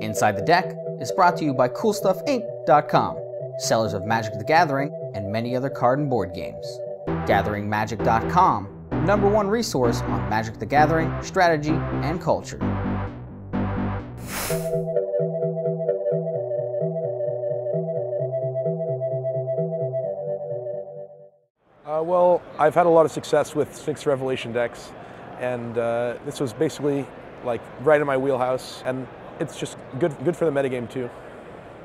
Inside the Deck is brought to you by CoolStuffInc.com, sellers of Magic the Gathering and many other card and board games. GatheringMagic.com, #1 resource on Magic the Gathering, strategy, and culture. Well, I've had a lot of success with Sphinx Revelation decks, and this was basically like right in my wheelhouse, and it's just good for the metagame too.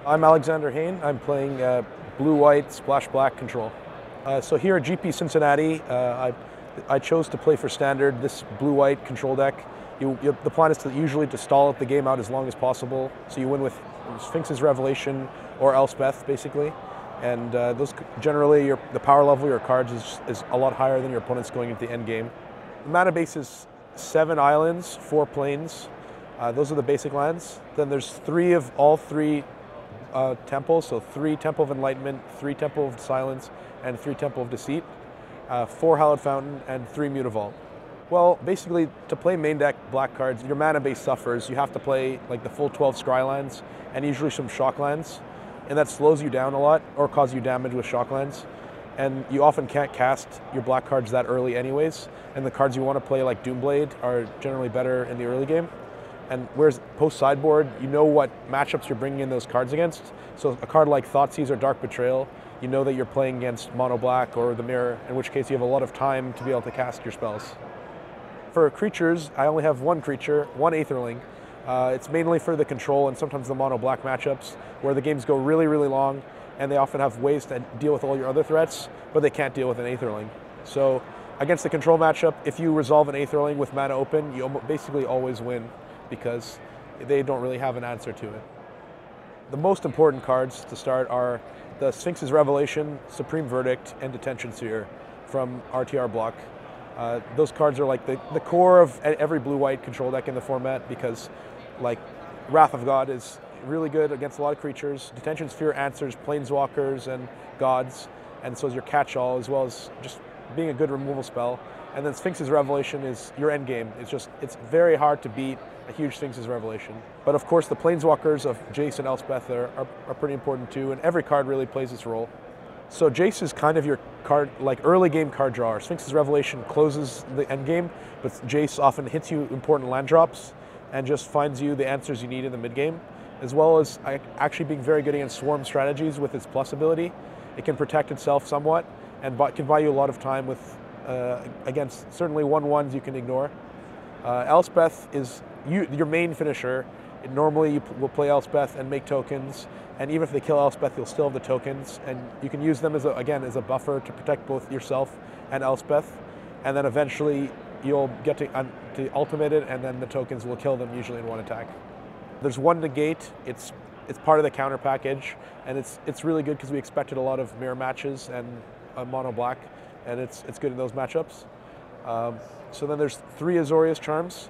I'm Alexander Hayne. I'm playing blue-white splash black control. So here at GP Cincinnati, I chose to play for Standard this blue-white control deck. The plan is usually to stall the game out as long as possible, so you win with Sphinx's Revelation or Elspeth, basically. And those generally, the power level of your cards is a lot higher than your opponent's going into the end game. The mana base is 7 islands, 4 plains. Those are the basic lands. Then there's 3 of all 3 temples, so 3 Temple of Enlightenment, 3 Temple of Silence, and 3 Temple of Deceit, 4 Hallowed Fountain, and 3 Mutavault. Well, basically, to play main deck black cards, your mana base suffers. You have to play like the full 12 scry lands, and usually some shock lands. And that slows you down a lot, or causes you damage with shock lands. And you often can't cast your black cards that early anyways, and the cards you want to play like Doomblade are generally better in the early game. And whereas post-sideboard, you know what matchups you're bringing in those cards against. So a card like Thoughtseize or Dark Betrayal, you know that you're playing against Mono Black or the Mirror, in which case you have a lot of time to be able to cast your spells. For creatures, I only have 1 creature, 1 Aetherling. It's mainly for the control and sometimes the mono black matchups where the games go really, really long, and they often have ways to deal with all your other threats, but they can't deal with an Aetherling. So against the control matchup, if you resolve an Aetherling with mana open, you basically always win because they don't really have an answer to it. The most important cards to start are the Sphinx's Revelation, Supreme Verdict, and Detention Sphere from RTR block. Those cards are like the core of every blue-white control deck in the format because like Wrath of God is really good against a lot of creatures. Detention Sphere answers planeswalkers and gods, and so is your catch-all as well as just being a good removal spell. And then Sphinx's Revelation is your end game. It's very hard to beat a huge Sphinx's Revelation. But of course the planeswalkers of Jace and Elspeth are pretty important too, and every card really plays its role. So Jace is kind of your card, like early game card drawer. Sphinx's Revelation closes the end game, but Jace often hits you important land drops and just finds you the answers you need in the mid game, as well as actually being very good against swarm strategies with its plus ability. It can protect itself somewhat and can buy you a lot of time with against certainly 1/1s you can ignore. Elspeth is your main finisher. Normally you will play Elspeth and make tokens, and even if they kill Elspeth, you'll still have the tokens, and you can use them as a buffer to protect both yourself and Elspeth, and then eventually you'll get to ultimate it, and then the tokens will kill them usually in 1 attack. There's 1 Negate. It's part of the counter package, and it's really good because we expected a lot of mirror matches and mono black, and it's good in those matchups. So then there's 3 Azorius Charms.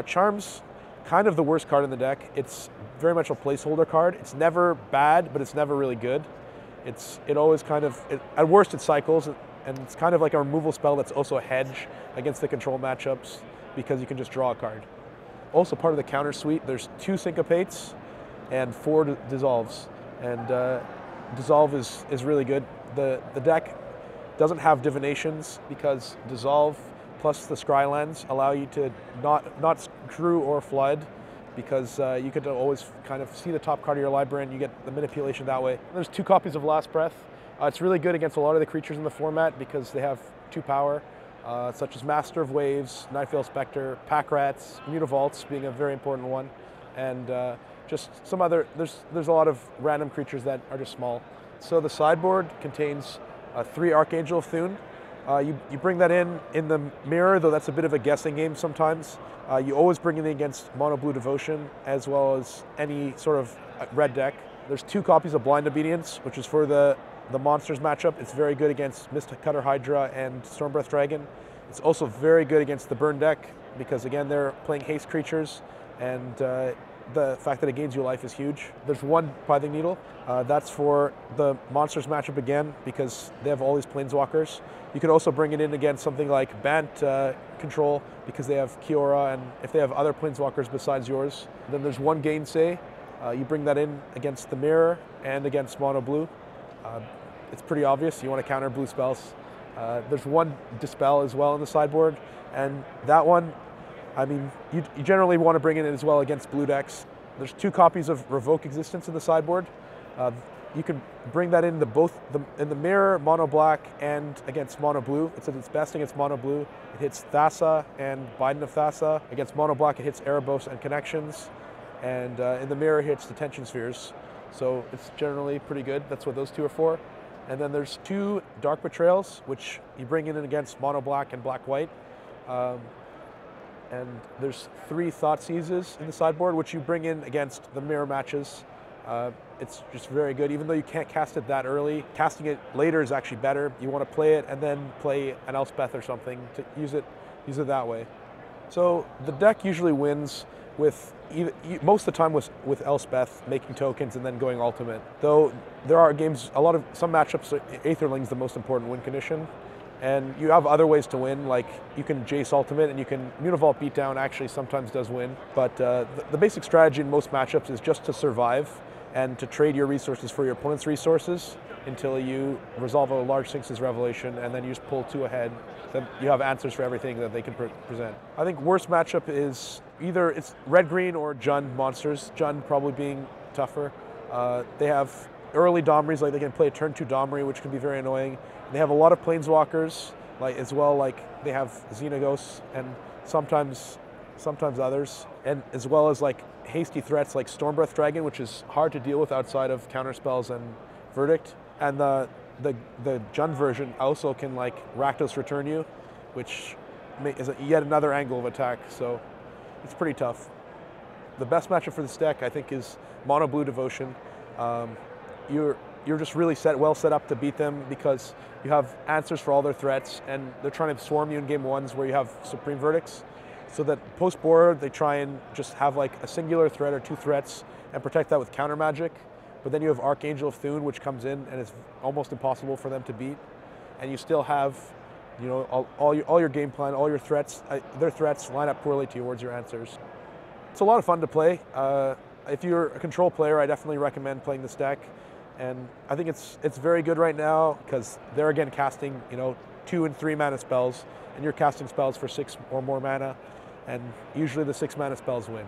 Charms, kind of the worst card in the deck. It's very much a placeholder card. It's never bad, but it's never really good. It always kind of, at worst it cycles, and it's kind of like a removal spell that's also a hedge against the control matchups because you can just draw a card. Also part of the counter suite, there's 2 Syncopates and 4 Dissolves. And Dissolve is really good. The deck doesn't have divinations because Dissolve plus the Scry lands allow you to not screw or flood, because you could always kind of see the top card of your library and you get the manipulation that way. There's 2 copies of Last Breath. It's really good against a lot of the creatures in the format because they have 2 power, such as Master of Waves, Nightveil Spectre, Pack Rats, Mutavaults being a very important one, and just some other, there's a lot of random creatures that are just small. So the sideboard contains 3 Archangel of Thune. You bring that in the mirror, though that's a bit of a guessing game sometimes. You always bring it in against Mono Blue Devotion, as well as any sort of red deck. There's 2 copies of Blind Obedience, which is for the monsters matchup. It's very good against Mistcutter Hydra and Stormbreath Dragon. It's also very good against the burn deck, because again, they're playing haste creatures, and the fact that it gains you life is huge. There's 1 Pithing Needle. That's for the monsters matchup again, because they have all these planeswalkers. You could also bring it in against something like Bant control, because they have Kiora, and if they have other planeswalkers besides yours. Then there's 1 Gainsay, You bring that in against the mirror and against mono blue. It's pretty obvious, you want to counter blue spells. There's one Dispel as well in the sideboard, and that one, I mean, you generally want to bring it in as well against blue decks. There's 2 copies of Revoke Existence in the sideboard. You can bring that in in the mirror, mono black, and against mono blue. It's at its best against mono blue. It hits Thassa and Biden of Thassa. Against mono black, it hits Erebos and Connections. And in the mirror, it hits Detention Spheres. So it's generally pretty good. That's what those 2 are for. And then there's 2 Dark Betrayals, which you bring in against mono black and black white. And there's 3 Thoughtseizes in the sideboard, which you bring in against the mirror matches. It's just very good, even though you can't cast it that early. Casting it later is actually better. You want to play it and then play an Elspeth or something to use it that way. So the deck usually wins with most of the time with Elspeth making tokens and then going ultimate. Though there are games, some matchups, Aetherling's the most important win condition. And you have other ways to win, like you can Jace ultimate and you can Mutavault beatdown actually sometimes does win. But the basic strategy in most matchups is just to survive and to trade your resources for your opponent's resources until you resolve a large Sphinx's Revelation, and then you just pull 2 ahead. Then you have answers for everything that they can present. I think worst matchup is either it's red-green or Jund monsters, Jund probably being tougher. They have early Domries, like they can play a turn 2 Domry, which can be very annoying. They have a lot of Planeswalkers, like as well, like they have Xenagos and sometimes others, and as well as like hasty threats like Stormbreath Dragon, which is hard to deal with outside of counterspells and Verdict. And the Jund version also can like Rakdos Return You, which is yet another angle of attack, so it's pretty tough. The best matchup for this deck, I think, is Mono Blue Devotion. You're just really well set up to beat them because you have answers for all their threats, and they're trying to swarm you in game 1s where you have Supreme Verdicts. So that post-board, they try and just have like a singular threat or 2 threats and protect that with counter magic. But then you have Archangel of Thune, which comes in and it's almost impossible for them to beat. And you still have, you know, all your game plan, all your threats, their threats line up poorly towards your answers. It's a lot of fun to play. If you're a control player, I definitely recommend playing this deck. And I think it's very good right now because they're again casting, you know, 2 and 3 mana spells, and you're casting spells for 6 or more mana, and usually the 6 mana spells win.